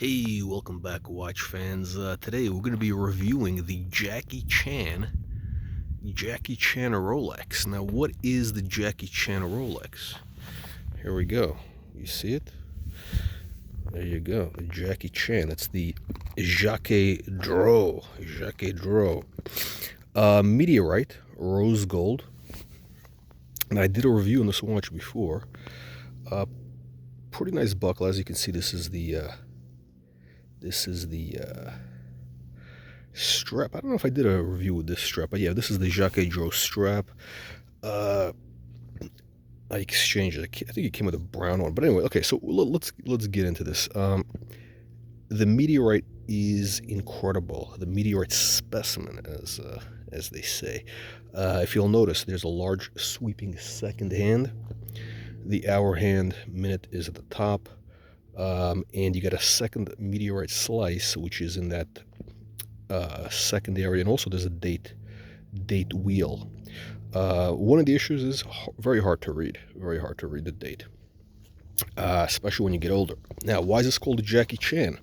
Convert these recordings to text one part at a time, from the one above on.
Hey, welcome back, watch fans. Today we're going to be reviewing the Jackie Chan Rolex. Now, what is the Jackie Chan Rolex? Here we go. You see it? There you go. The Jackie Chan. That's the Jacques Dro. Jacques Dro. Meteorite, rose gold. And I did a review on this watch before. Pretty nice buckle. As you can see, this is the strap. I don't know if I did a review with this strap, but yeah, this is the Jacques Dro strap. I exchanged it. I think it came with a brown one, but anyway, okay. So let's get into this. The meteorite is incredible. The meteorite specimen, as they say. If you'll notice, there's a large sweeping second hand. The hour hand minute is at the top, and you got a second meteorite slice, which is in that second area, and also there's a date wheel. One of the issues is very hard to read the date, especially when you get older. Now, why is this called the Jackie Chan?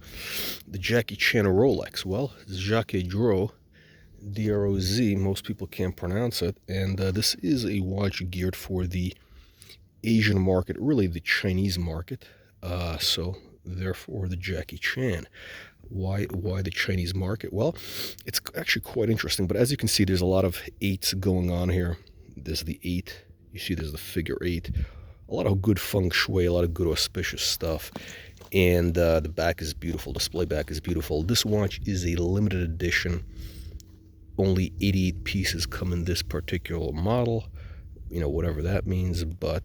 The Jackie Chan Rolex. Well, Jacques Dro, D-R-O-Z, most people can't pronounce it, and this is a watch geared for the Asian market, really the Chinese market. So therefore the Jackie Chan. Why the Chinese market? Well, it's actually quite interesting, but as you can see, there's a lot of eights going on here. There's the 8, you see there's the figure 8, a lot of good feng shui, a lot of good auspicious stuff, and the back is beautiful. Display back is beautiful. This watch is a limited edition. Only 88 pieces come in this particular model, whatever that means. But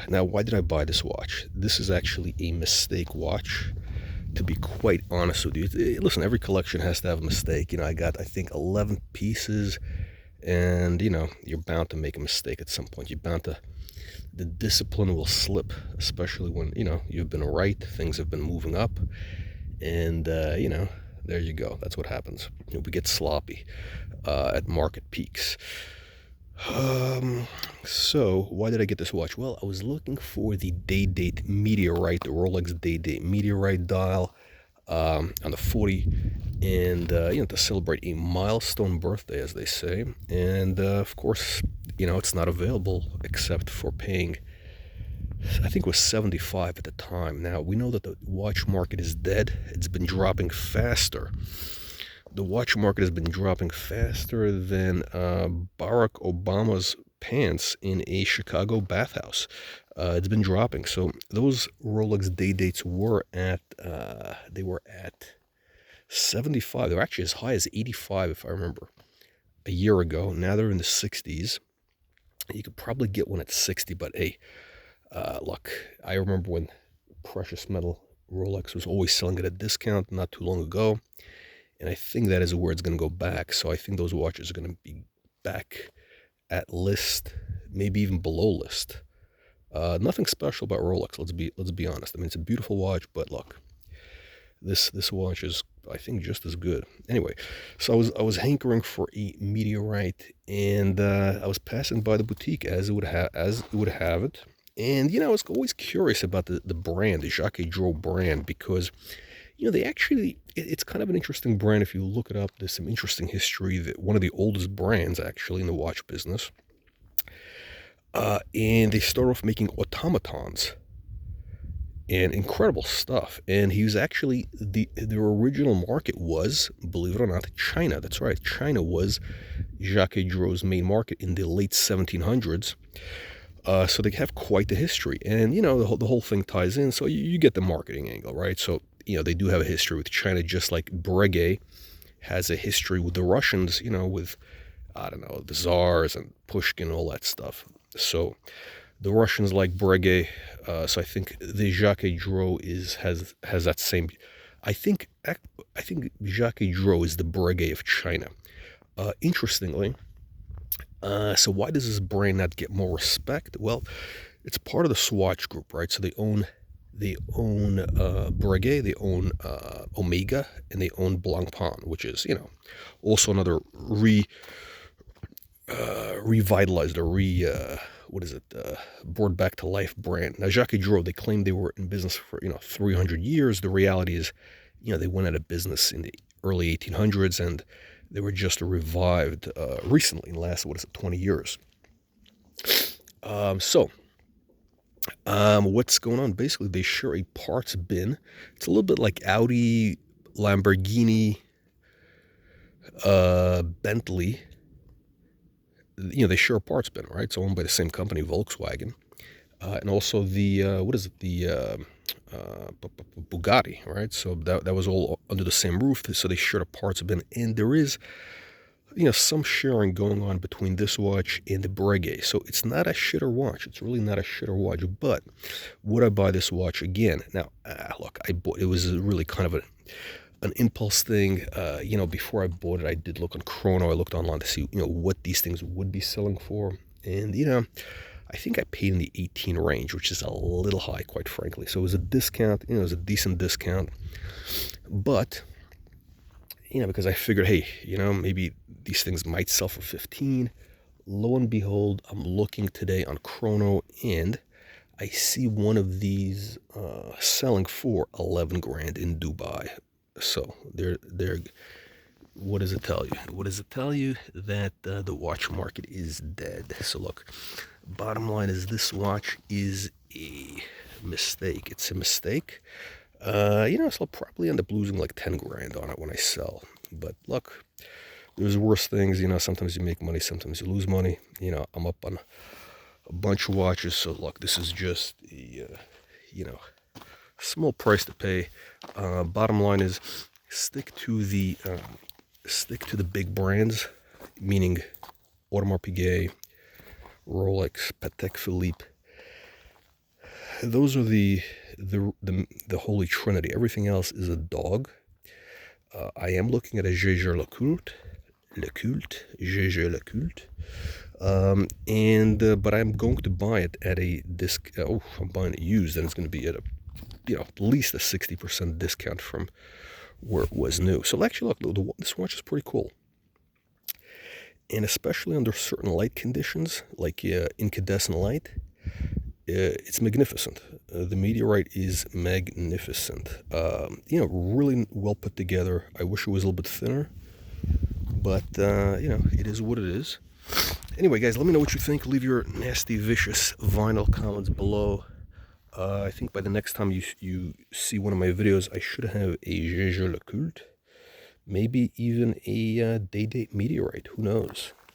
now, why did I buy this watch? This is actually a mistake watch, to be quite honest with you. Listen, every collection has to have a mistake. I got, I think, 11 pieces, and, you're bound to make a mistake at some point. You're bound to, the discipline will slip, especially when, you've been right, things have been moving up, and, there you go. That's what happens. We get sloppy at market peaks. So why did I get this watch? Well, I was looking for the day-date meteorite, the Rolex day-date meteorite dial, on the 40, and to celebrate a milestone birthday, as they say. And of course, it's not available except for paying, I think it was $75 at the time. Now, we know that the watch market is dead. It's been dropping faster. The watch market has been dropping faster than Barack Obama's pants in a Chicago bathhouse. It's been dropping. So those Rolex day dates were at 75. They were actually as high as 85, if I remember, a year ago. Now they're in the 60s. You could probably get one at 60, but hey, look, I remember when precious metal Rolex was always selling at a discount not too long ago. And I think that is where it's going to go back. So I think those watches are going to be back at list, maybe even below list. Nothing special about Rolex. Let's be honest. I mean, it's a beautiful watch, but look, this watch is, I think, just as good. Anyway, so I was hankering for a meteorite, and I was passing by the boutique as it would have it. And I was always curious about the brand, the Jacques Dro brand, because they actually, it's kind of an interesting brand. If you look it up, there's some interesting history. That one of the oldest brands, actually, in the watch business. And they start off making automatons and incredible stuff. And he was actually, the original market was, believe it or not, China. That's right. China was Jacques Dro's main market in the late 1700s. So they have quite the history. And, the whole thing ties in. So you get the marketing angle, right? So, they do have a history with China, just like Breguet has a history with the Russians, with, I don't know, the Tsars and Pushkin, all that stuff. So the Russians like Breguet. So I think the Jacques Dro has that same. I think Jacques Dro is the Breguet of China. Interestingly, so why does this brand not get more respect? Well, it's part of the Swatch Group, right? So they own Breguet, they own Omega, and they own Blancpain, which is, also another revitalized, or what is it, brought back to life brand. Now, Jacques Drouot, they claim they were in business for, 300 years. The reality is, they went out of business in the early 1800s, and they were just revived recently in the last, 20 years. What's going on? Basically, they share a parts bin. It's a little bit like Audi, Lamborghini, Bentley. They share a parts bin, right? It's owned by the same company, Volkswagen. And also the, Bugatti, right? So that was all under the same roof. So they shared a parts bin. And there is, some sharing going on between this watch and the Breguet. So it's not a shitter watch. It's really not a shitter watch. But would I buy this watch again? Now, look, it was really kind of an impulse thing. Before I bought it, I did look on Chrono. I looked online to see, what these things would be selling for. And, I think I paid in the 18 range, which is a little high, quite frankly. So it was a discount, it was a decent discount. But, because I figured, hey, maybe these things might sell for 15. Lo and behold, I'm looking today on Chrono, and I see one of these selling for 11 grand in Dubai. So they're what does it tell you? What does it tell you? That the watch market is dead. So look, bottom line is this watch is a mistake. It's a mistake. So I'll probably end up losing like 10 grand on it when I sell. But look, there's worse things. Sometimes you make money, sometimes you lose money. I'm up on a bunch of watches. So look, this is just a, small price to pay. Bottom line is stick to the big brands, meaning Audemars Piguet, Rolex, Patek Philippe. Those are the holy trinity. Everything else is a dog. I am looking at a Jaeger LeCoultre, Jaeger LeCoultre. But I'm going to buy it at a disc. I'm buying it used, and it's going to be at a, at least a 60% discount from where it was new. So actually, look, this watch is pretty cool, and especially under certain light conditions, like incandescent light, it's magnificent. The meteorite is magnificent. Really well put together. I wish it was a little bit thinner, but it is what it is. Anyway, guys, let me know what you think. Leave your nasty, vicious vinyl comments below. I think by the next time you see one of my videos, I should have a Jaeger LeCoultre, maybe even a Day-Date meteorite. Who knows?